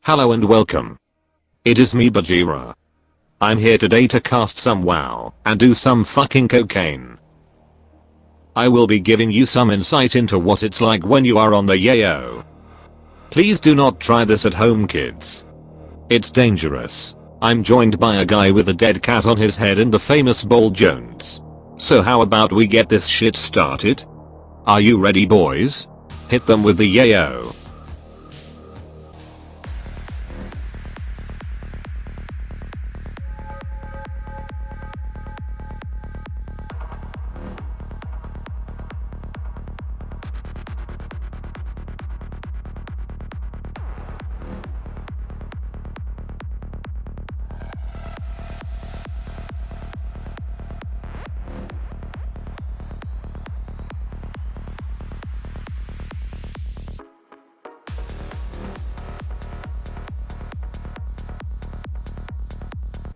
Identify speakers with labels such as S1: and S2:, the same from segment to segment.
S1: Hello and welcome. It is me, Bajheera. I'm here today to cast some WoW and do some fucking cocaine. I will be giving you some insight into what it's like when you are on the yayo. Please do not try this at home, kids. It's dangerous. I'm joined by a guy with a dead cat on his head and the famous Bol Jones. So how about we get this shit started? Are you ready, boys? Hit them with the yayo.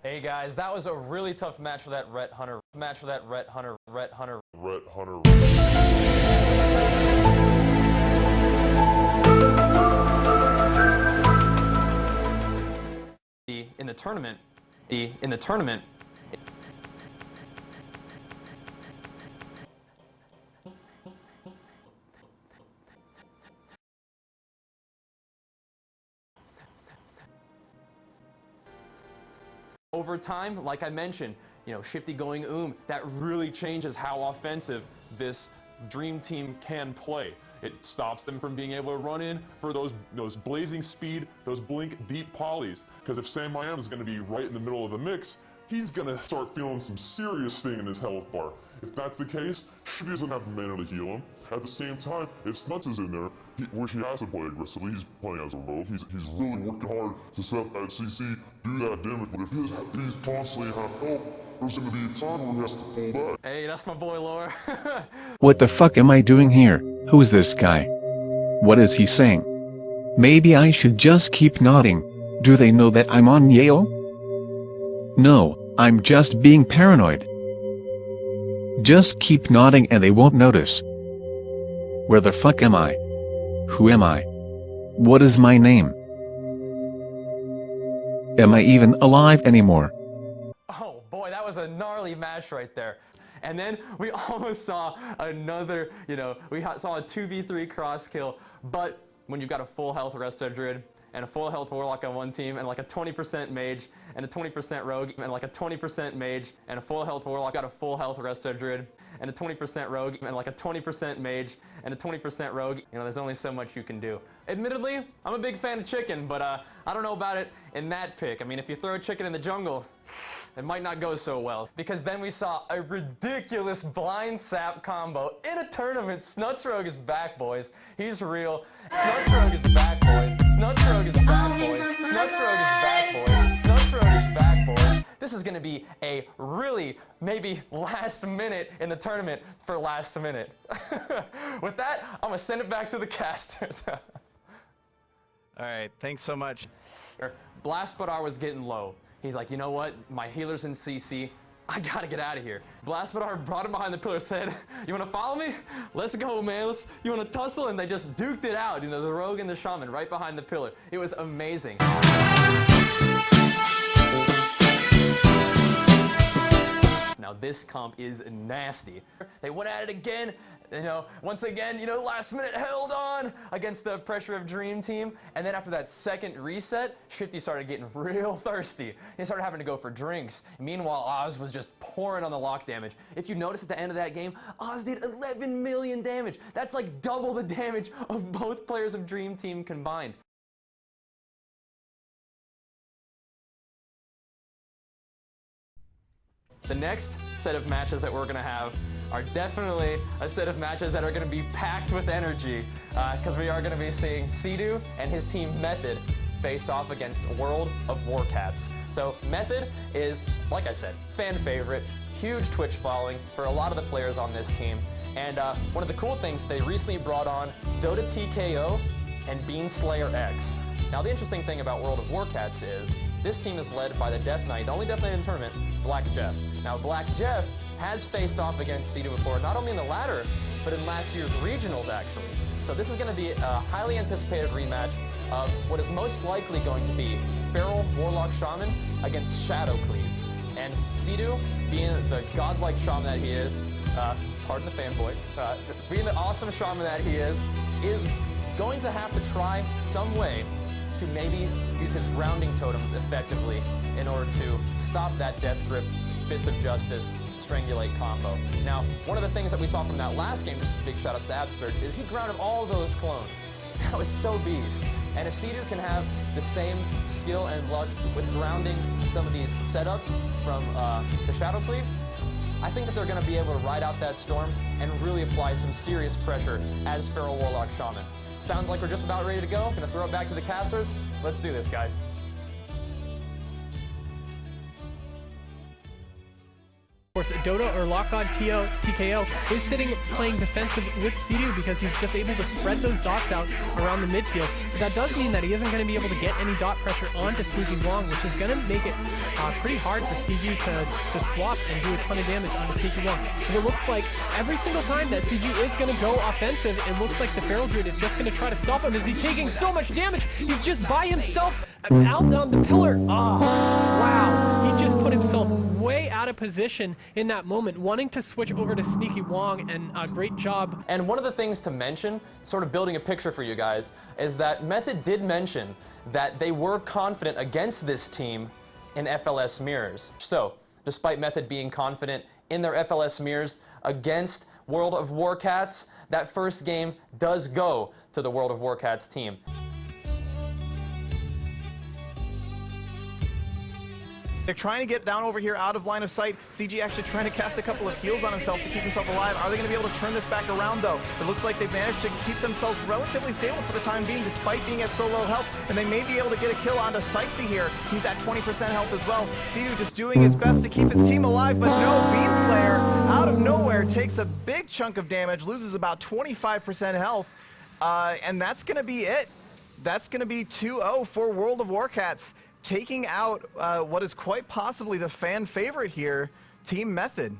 S2: Hey guys, that was a really tough match for that Ret Hunter. In the tournament. Over time, like I mentioned, Shifty going that really changes how offensive this Dream Team can play. It stops them from being able to run in for those blazing speed, those blink deep polys. Because if Sam Miami is going to be right in the middle of the mix, he's going to start feeling some serious sting in his health bar. If that's the case, Shifty doesn't have the mana to heal him. At the same time, if Snuts is in there, which he has to play aggressively, he's playing as a rogue. He's really working hard to set up that CC, do that damage, but if he's constantly half health, there's going to be a time where he has to pull back. Hey, that's my boy, Laura.
S3: What the fuck am I doing here? Who's this guy? What is he saying? Maybe I should just keep nodding. Do they know that I'm on Yale? No, I'm just being paranoid. Just keep nodding and they won't notice. Where the fuck am I? Who am I? What is my name? Am I even alive anymore?
S2: Oh boy, that was a gnarly match right there. And then we almost saw another, we saw a 2v3 cross kill, but when you've got a full health Resto Druid and a full health Warlock on one team and like a 20% mage and a 20% rogue and like a 20% mage and a full health Warlock, got a full health Resto Druid and a 20% rogue and like a 20% mage and a 20% rogue, there's only so much you can do. Admittedly, I'm a big fan of chicken, but I don't know about it in that pick. I mean, if you throw a chicken in the jungle, it might not go so well. Because then we saw a ridiculous blind sap combo in a tournament. Snutsrogue is back, boys. He's real. Snutsrogue is back, boys. Snutsrogue is back, boys. Snutsrogue is back, boys. Snutsrogue is back, boys. This is gonna be a really, maybe last minute in the tournament for last minute. With that, I'm gonna send it back to the casters.
S4: All right, thanks so much.
S2: Blastbadar was getting low. He's like, you know what? My healer's in CC. I gotta get out of here. Blastbadar brought him behind the pillar, said, you wanna follow me? Let's go, man. You wanna tussle? And they just duked it out, the rogue and the shaman right behind the pillar. It was amazing. Now this comp is nasty. They went at it again, once again, last minute held on against the pressure of Dream Team. And then after that second reset, Shifty started getting real thirsty. He started having to go for drinks. Meanwhile, Oz was just pouring on the lock damage. If you notice at the end of that game, Oz did 11 million damage. That's like double the damage of both players of Dream Team combined. The next set of matches that we're going to have are definitely a set of matches that are going to be packed with energy, because we are going to be seeing Sidu and his team Method face off against World of Warcats. So Method is, like I said, fan favorite, huge Twitch following for a lot of the players on this team. And one of the cool things, they recently brought on Dota TKO and Beanslayer X. Now the interesting thing about World of Warcats is this team is led by the Death Knight, the only Death Knight in the tournament, Black Jeff. Now Black Jeff has faced off against Sidu before, not only in the ladder, but in last year's regionals actually. So this is going to be a highly anticipated rematch of what is most likely going to be Feral Warlock Shaman against Shadow Cleave. And Sidu, being the godlike shaman that he is, pardon the fanboy, being the awesome shaman that he is going to have to try some way to maybe use his grounding totems effectively in order to stop that Death Grip, Fist of Justice, Strangulate combo. Now, one of the things that we saw from that last game, just a big shout out to Absurd, is he grounded all those clones. That was so beast. And if Sidu can have the same skill and luck with grounding some of these setups from the Shadow Cleave, I think that they're going to be able to ride out that storm and really apply some serious pressure as Feral Warlock Shaman. Sounds like we're just about ready to go. Gonna throw it back to the casters. Let's do this, guys.
S5: Of course, Dota or Lock-On TKO is sitting playing defensive with Sidu because he's just able to spread those dots out around the midfield. But that does mean that he isn't going to be able to get any dot pressure onto Sneaky Wong, which is going to make it pretty hard for CG to swap and do a ton of damage onto Sneaky Wong. Because it looks like every single time that CG is going to go offensive, it looks like the Feral Druid is just going to try to stop him as he's taking so much damage. He's just by himself out on the pillar. Oh, wow. He just put himself way out of position in that moment, wanting to switch over to Sneaky Wong, and great job.
S2: And one of the things to mention, sort of building a picture for you guys, is that Method did mention that they were confident against this team in FLS mirrors. So, despite Method being confident in their FLS mirrors against World of Warcats, that first game does go to the World of Warcats team.
S4: They're trying to get down over here out of line of sight. CG actually trying to cast a couple of heals on himself to keep himself alive. Are they going to be able to turn this back around, though? It looks like they've managed to keep themselves relatively stable for the time being, despite being at so low health. And they may be able to get a kill onto Sykesy here. He's at 20% health as well. Sidu just doing his best to keep his team alive, but no, Beanslayer out of nowhere takes a big chunk of damage, loses about 25% health. And that's going to be it. That's going to be 2-0 for World of Warcats, taking out what is quite possibly the fan favorite here, Team Method.